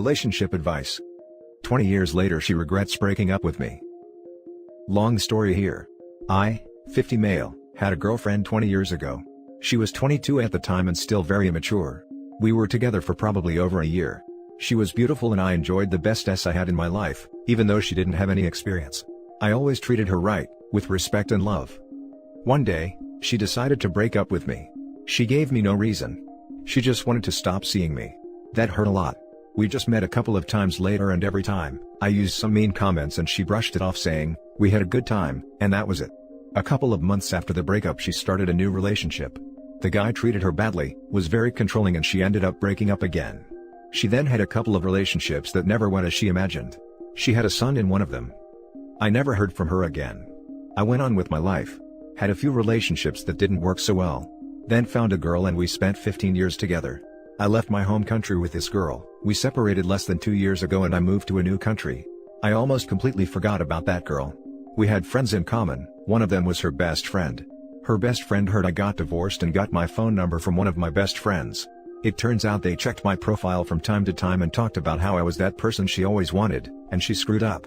Relationship advice. 20 years later she regrets breaking up with me. Long story here. I, 50 male, had a girlfriend 20 years ago. She was 22 at the time and still very immature. We were together for probably over a year. She was beautiful and I enjoyed the best I had in my life, even though she didn't have any experience. I always treated her right, with respect and love. One day, she decided to break up with me. She gave me no reason. She just wanted to stop seeing me. That hurt a lot. We just met a couple of times later and every time, I used some mean comments and she brushed it off saying, "We had a good time," and that was it. A couple of months after the breakup she started a new relationship. The guy treated her badly, was very controlling and she ended up breaking up again. She then had a couple of relationships that never went as she imagined. She had a son in one of them. I never heard from her again. I went on with my life. Had a few relationships that didn't work so well. Then found a girl and we spent 15 years together. I left my home country with this girl. We separated less than 2 years ago and I moved to a new country. I almost completely forgot about that girl. We had friends in common, one of them was her best friend. Her best friend heard I got divorced and got my phone number from one of my best friends. It turns out they checked my profile from time to time and talked about how I was that person she always wanted, and she screwed up.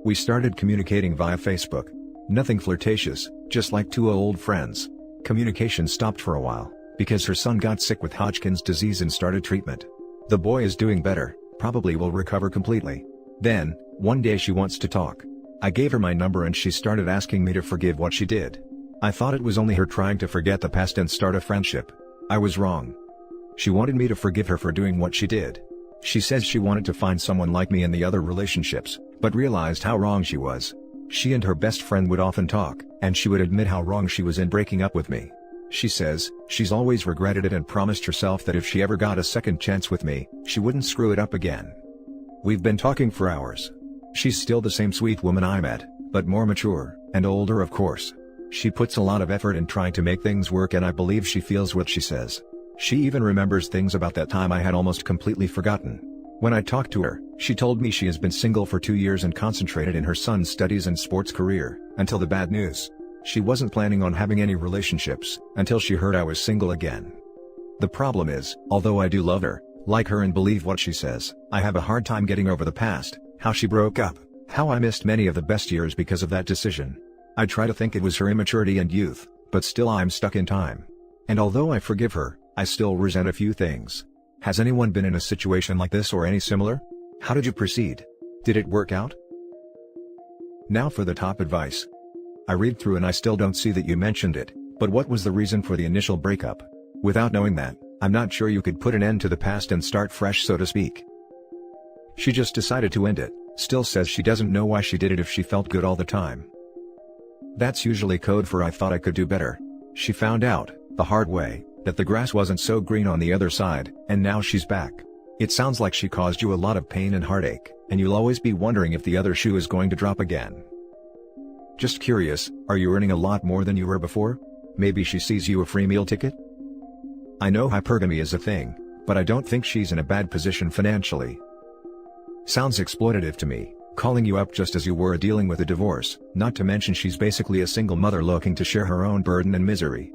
We started communicating via Facebook. Nothing flirtatious, just like two old friends. Communication stopped for a while, because her son got sick with Hodgkin's disease and started treatment. The boy is doing better, probably will recover completely. Then, one day she wants to talk. I gave her my number and she started asking me to forgive what she did. I thought it was only her trying to forget the past and start a friendship. I was wrong. She wanted me to forgive her for doing what she did. She says she wanted to find someone like me in the other relationships, but realized how wrong she was. She and her best friend would often talk, and she would admit how wrong she was in breaking up with me. She says, she's always regretted it and promised herself that if she ever got a second chance with me, she wouldn't screw it up again. We've been talking for hours. She's still the same sweet woman I met, but more mature, and older of course. She puts a lot of effort in trying to make things work and I believe she feels what she says. She even remembers things about that time I had almost completely forgotten. When I talked to her, she told me she has been single for 2 years and concentrated in her son's studies and sports career, until the bad news. She wasn't planning on having any relationships, until she heard I was single again. The problem is, although I do love her, like her and believe what she says, I have a hard time getting over the past, how she broke up, how I missed many of the best years because of that decision. I try to think it was her immaturity and youth, but still I'm stuck in time. And although I forgive her, I still resent a few things. Has anyone been in a situation like this or any similar? How did you proceed? Did it work out? Now for the top advice. I read through and I still don't see that you mentioned it, but what was the reason for the initial breakup? Without knowing that, I'm not sure you could put an end to the past and start fresh, so to speak. She just decided to end it, still says she doesn't know why she did it if she felt good all the time. That's usually code for "I thought I could do better." She found out, the hard way, that the grass wasn't so green on the other side, and now she's back. It sounds like she caused you a lot of pain and heartache, and you'll always be wondering if the other shoe is going to drop again. Just curious, are you earning a lot more than you were before? Maybe she sees you a free meal ticket? I know hypergamy is a thing, but I don't think she's in a bad position financially. Sounds exploitative to me, calling you up just as you were dealing with a divorce, not to mention she's basically a single mother looking to share her own burden and misery.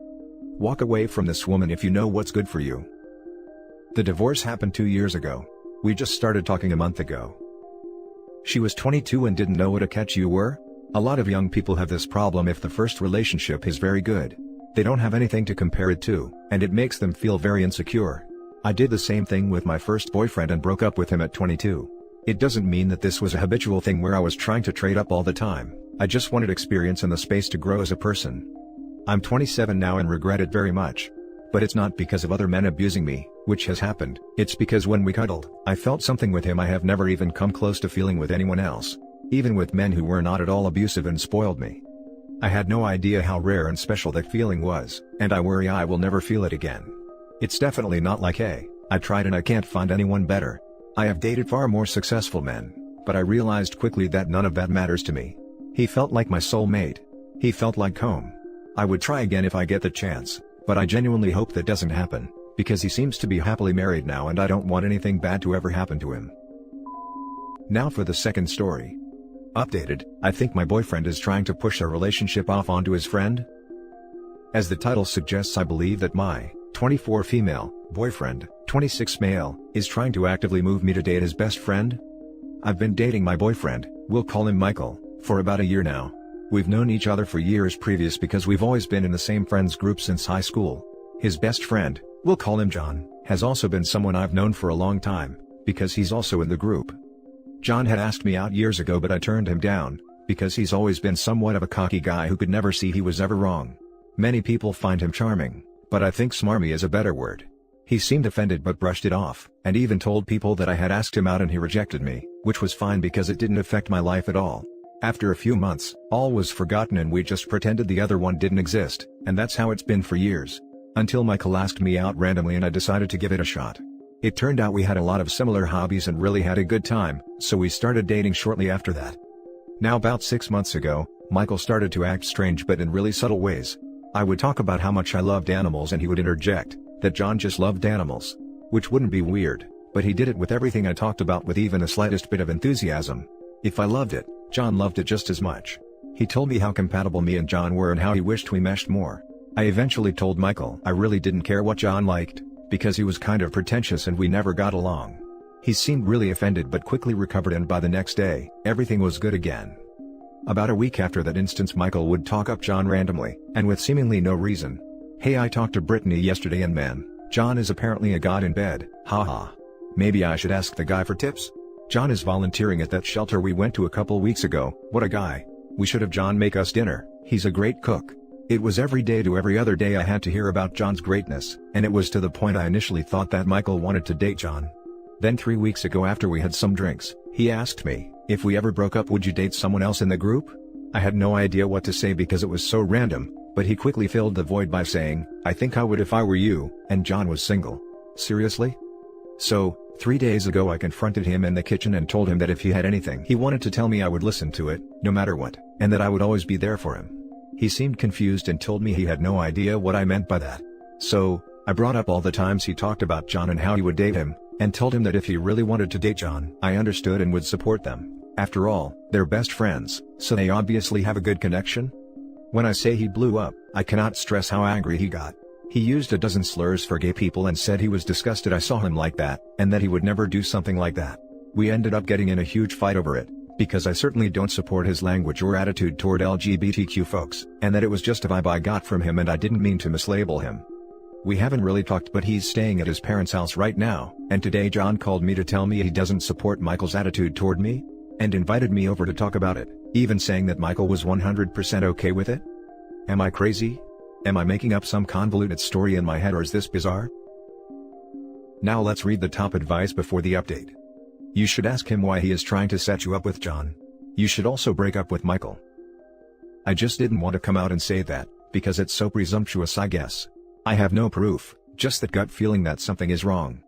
Walk away from this woman if you know what's good for you. The divorce happened 2 years ago. We just started talking a month ago. She was 22 and didn't know what a catch you were? A lot of young people have this problem if the first relationship is very good. They don't have anything to compare it to, and it makes them feel very insecure. I did the same thing with my first boyfriend and broke up with him at 22. It doesn't mean that this was a habitual thing where I was trying to trade up all the time. I just wanted experience and the space to grow as a person. I'm 27 now and regret it very much. But it's not because of other men abusing me, which has happened. It's because when we cuddled, I felt something with him I have never even come close to feeling with anyone else. Even with men who were not at all abusive and spoiled me. I had no idea how rare and special that feeling was, and I worry I will never feel it again. It's definitely not like, hey, I tried and I can't find anyone better. I have dated far more successful men, but I realized quickly that none of that matters to me. He felt like my soulmate. He felt like home. I would try again if I get the chance, but I genuinely hope that doesn't happen, because he seems to be happily married now and I don't want anything bad to ever happen to him. Now for the second story. Updated, I think my boyfriend is trying to push our relationship off onto his friend. As the title suggests, I believe that my 24 female boyfriend, 26 male, is trying to actively move me to date his best friend. I've been dating my boyfriend, we'll call him Michael, for about a year now. We've known each other for years previous because we've always been in the same friends group since high school. His best friend, we'll call him John, has also been someone I've known for a long time, because he's also in the group. John had asked me out years ago but I turned him down, because he's always been somewhat of a cocky guy who could never see he was ever wrong. Many people find him charming, but I think smarmy is a better word. He seemed offended but brushed it off, and even told people that I had asked him out and he rejected me, which was fine because it didn't affect my life at all. After a few months, all was forgotten and we just pretended the other one didn't exist, and that's how it's been for years. Until Michael asked me out randomly and I decided to give it a shot. It turned out we had a lot of similar hobbies and really had a good time, so we started dating shortly after that. Now about 6 months ago, Michael started to act strange but in really subtle ways. I would talk about how much I loved animals and he would interject that John just loved animals. Which wouldn't be weird, but he did it with everything I talked about with even the slightest bit of enthusiasm. If I loved it, John loved it just as much. He told me how compatible me and John were and how he wished we meshed more. I eventually told Michael I really didn't care what John liked, because he was kind of pretentious and we never got along. He seemed really offended but quickly recovered and by the next day, everything was good again. About a week after that instance Michael would talk up John randomly, and with seemingly no reason. Hey, I talked to Brittany yesterday and man, John is apparently a god in bed, haha. Maybe I should ask the guy for tips? John is volunteering at that shelter we went to a couple weeks ago. What a guy. We should have John make us dinner, he's a great cook. It was every day to every other day I had to hear about John's greatness, and it was to the point I initially thought that Michael wanted to date John. Then 3 weeks ago after we had some drinks, he asked me, if we ever broke up would you date someone else in the group? I had no idea what to say because it was so random, but he quickly filled the void by saying, I think I would if I were you, and John was single. Seriously? So, 3 days ago I confronted him in the kitchen and told him that if he had anything he wanted to tell me I would listen to it, no matter what, and that I would always be there for him. He seemed confused and told me he had no idea what I meant by that. So, I brought up all the times he talked about John and how he would date him, and told him that if he really wanted to date John, I understood and would support them. After all, they're best friends, so they obviously have a good connection. When I say he blew up, I cannot stress how angry he got. He used a dozen slurs for gay people and said he was disgusted I saw him like that, and that he would never do something like that. We ended up getting in a huge fight over it, because I certainly don't support his language or attitude toward LGBTQ folks, and that it was just a vibe I got from him and I didn't mean to mislabel him. We haven't really talked but he's staying at his parents' house right now, and today John called me to tell me he doesn't support Michael's attitude toward me, and invited me over to talk about it, even saying that Michael was 100% okay with it? Am I crazy? Am I making up some convoluted story in my head or is this bizarre? Now let's read the top advice before the update. You should ask him why he is trying to set you up with John. You should also break up with Michael. I just didn't want to come out and say that, because it's so presumptuous I guess. I have no proof, just that gut feeling that something is wrong.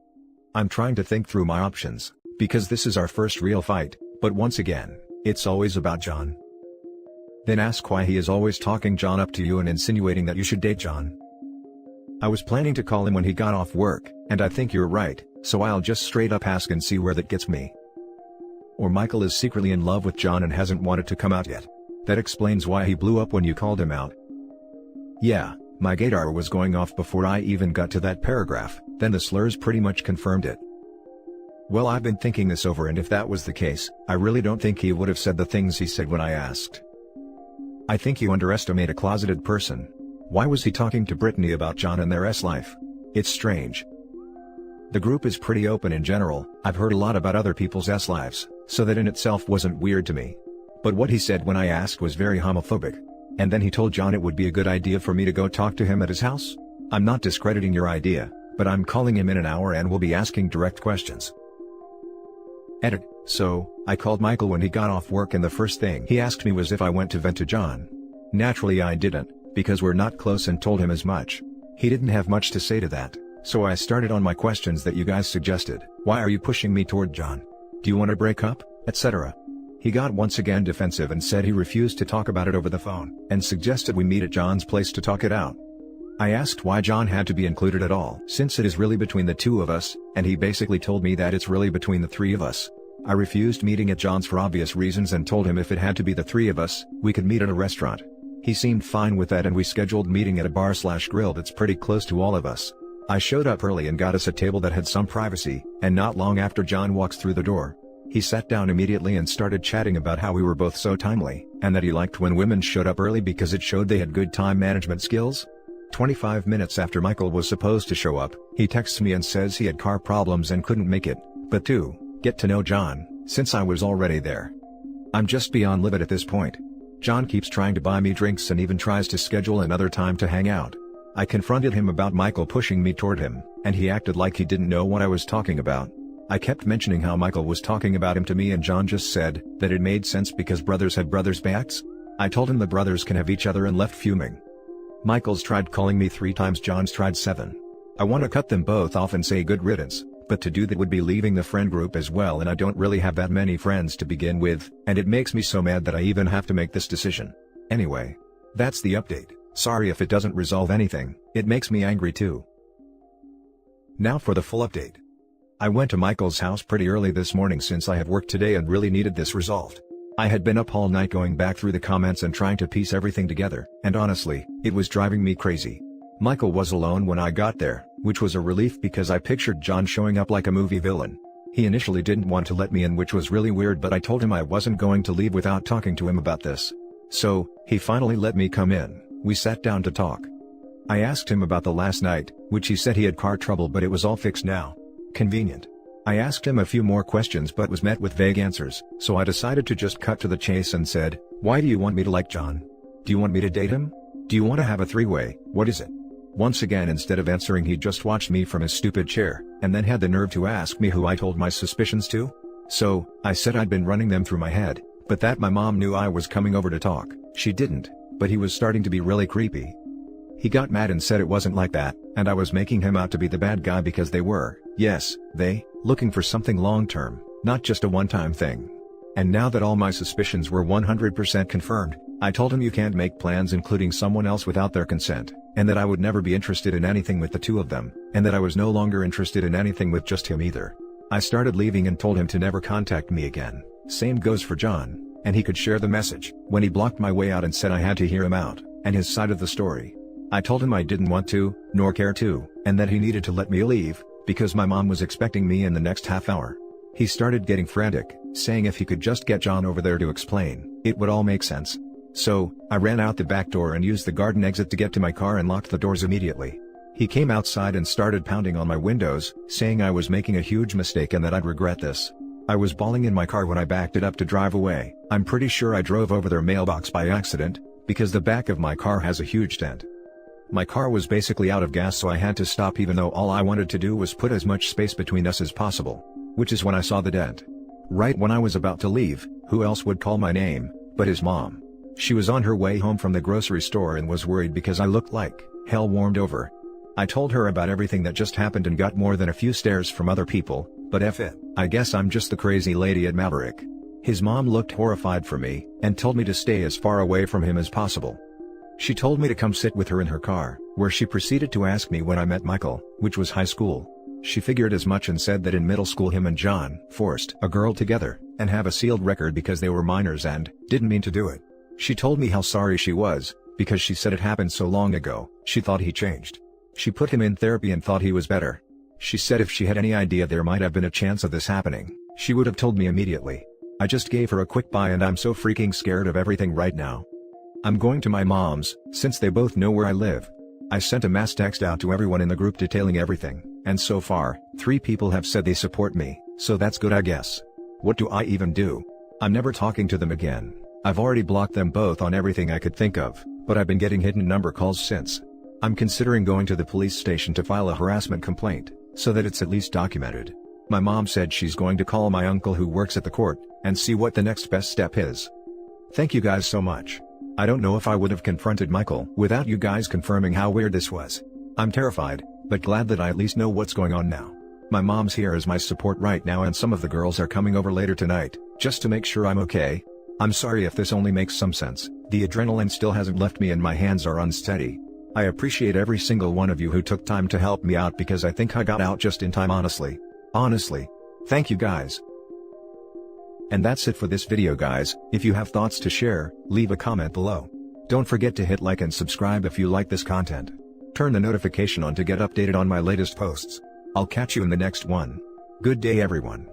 I'm trying to think through my options, because this is our first real fight, but once again, it's always about John. Then ask why he is always talking John up to you and insinuating that you should date John. I was planning to call him when he got off work, and I think you're right, so I'll just straight up ask and see where that gets me. Or Michael is secretly in love with John and hasn't wanted to come out yet. That explains why he blew up when you called him out. Yeah, my gaydar was going off before I even got to that paragraph, then the slurs pretty much confirmed it. Well, I've been thinking this over and if that was the case, I really don't think he would have said the things he said when I asked. I think you underestimate a closeted person. Why was he talking to Brittany about John and their S-life? It's strange. The group is pretty open in general, I've heard a lot about other people's S-lives, so that in itself wasn't weird to me. But what he said when I asked was very homophobic. And then he told John it would be a good idea for me to go talk to him at his house? I'm not discrediting your idea, but I'm calling him in an hour and will be asking direct questions. Edit. So, I called Michael when he got off work and the first thing he asked me was if I went to vent to John. Naturally I didn't, because we're not close and told him as much. He didn't have much to say to that, so I started on my questions that you guys suggested. Why are you pushing me toward John? Do you want to break up, etc.? He got once again defensive and said he refused to talk about it over the phone, and suggested we meet at John's place to talk it out. I asked why John had to be included at all since it is really between the two of us, and he basically told me that it's really between the three of us. I refused meeting at John's for obvious reasons and told him if it had to be the three of us, we could meet at a restaurant. He seemed fine with that and we scheduled meeting at a bar/grill that's pretty close to all of us. I showed up early and got us a table that had some privacy, and not long after John walks through the door. He sat down immediately and started chatting about how we were both so timely, and that he liked when women showed up early because it showed they had good time management skills. 25 minutes after Michael was supposed to show up, he texts me and says he had car problems and couldn't make it, but to get to know John, since I was already there. I'm just beyond livid at this point. John keeps trying to buy me drinks and even tries to schedule another time to hang out. I confronted him about Michael pushing me toward him, and he acted like he didn't know what I was talking about. I kept mentioning how Michael was talking about him to me and John just said that it made sense because brothers had brothers' backs. I told him the brothers can have each other and left fuming. Michael's tried calling me 3 times, John's tried 7. I want to cut them both off and say good riddance, but to do that would be leaving the friend group as well, and I don't really have that many friends to begin with, and it makes me so mad that I even have to make this decision. Anyway, that's the update. Sorry if it doesn't resolve anything, it makes me angry too. Now for the full update. I went to Michael's house pretty early this morning since I have worked today and really needed this resolved. I had been up all night going back through the comments and trying to piece everything together, and honestly, it was driving me crazy. Michael was alone when I got there, which was a relief because I pictured John showing up like a movie villain. He initially didn't want to let me in, which was really weird, but I told him I wasn't going to leave without talking to him about this. So, he finally let me come in. We sat down to talk. I asked him about the last night, which he said he had car trouble but it was all fixed now. Convenient. I asked him a few more questions but was met with vague answers, so I decided to just cut to the chase and said, "Why do you want me to like John? Do you want me to date him? Do you want to have a 3-way, what is it?" Once again, instead of answering, he just watched me from his stupid chair, and then had the nerve to ask me who I told my suspicions to. So, I said I'd been running them through my head, but that my mom knew I was coming over to talk. She didn't, but he was starting to be really creepy. He got mad and said it wasn't like that, and I was making him out to be the bad guy because they were, yes, they, looking for something long-term, not just a one-time thing. And now that all my suspicions were 100% confirmed, I told him you can't make plans including someone else without their consent, and that I would never be interested in anything with the two of them, and that I was no longer interested in anything with just him either. I started leaving and told him to never contact me again. Same goes for John, and he could share the message, when he blocked my way out and said I had to hear him out, and his side of the story. I told him I didn't want to, nor care to, and that he needed to let me leave, because my mom was expecting me in the next half hour. He started getting frantic, saying if he could just get John over there to explain, it would all make sense. So, I ran out the back door and used the garden exit to get to my car and locked the doors immediately. He came outside and started pounding on my windows, saying I was making a huge mistake and that I'd regret this. I was bawling in my car when I backed it up to drive away. I'm pretty sure I drove over their mailbox by accident, because the back of my car has a huge dent. My car was basically out of gas, so I had to stop even though all I wanted to do was put as much space between us as possible. Which is when I saw the dent. Right when I was about to leave, who else would call my name, but his mom. She was on her way home from the grocery store and was worried because I looked like hell warmed over. I told her about everything that just happened and got more than a few stares from other people, but F it, I guess I'm just the crazy lady at Maverick. His mom looked horrified for me, and told me to stay as far away from him as possible. She told me to come sit with her in her car, where she proceeded to ask me when I met Michael, which was high school. She figured as much and said that in middle school him and John forced a girl together, and have a sealed record because they were minors and didn't mean to do it. She told me how sorry she was, because she said it happened so long ago, she thought he changed. She put him in therapy and thought he was better. She said if she had any idea there might have been a chance of this happening, she would have told me immediately. I just gave her a quick bye and I'm so freaking scared of everything right now. I'm going to my mom's, since they both know where I live. I sent a mass text out to everyone in the group detailing everything, and so far, 3 people have said they support me, so that's good I guess. What do I even do? I'm never talking to them again. I've already blocked them both on everything I could think of, but I've been getting hidden number calls since. I'm considering going to the police station to file a harassment complaint, so that it's at least documented. My mom said she's going to call my uncle who works at the court, and see what the next best step is. Thank you guys so much. I don't know if I would have confronted Michael without you guys confirming how weird this was. I'm terrified, but glad that I at least know what's going on now. My mom's here as my support right now and some of the girls are coming over later tonight, just to make sure I'm okay. I'm sorry if this only makes some sense, the adrenaline still hasn't left me and my hands are unsteady. I appreciate every single one of you who took time to help me out because I think I got out just in time honestly. Honestly. Thank you guys. And that's it for this video guys. If you have thoughts to share, leave a comment below. Don't forget to hit like and subscribe if you like this content. Turn the notification on to get updated on my latest posts. I'll catch you in the next one. Good day everyone.